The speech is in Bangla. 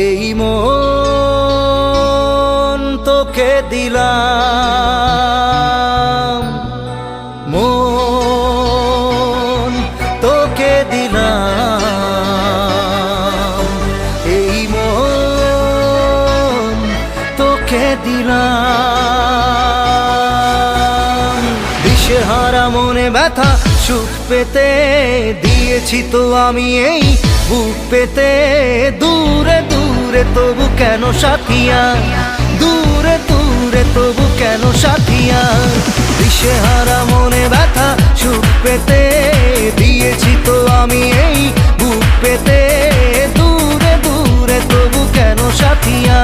এই মন তোকে দিলাম, মন তোকে দিলাম, এই মন তোকে দিলাম। দিশেহারা মনে ব্যথা সুখ পেতে দিয়েছি তো আমি এই বুক পেতে। দূরে দূরে তবু কেন সাথিয়া, দূরে দূরে তবু কেন সাথিয়া। দিশেহারা মনে ব্যথা সুখ পেতে দিয়েছি তো আমি এই বুক পেতে। দূরে দূরে তবু কেন সাথিয়া।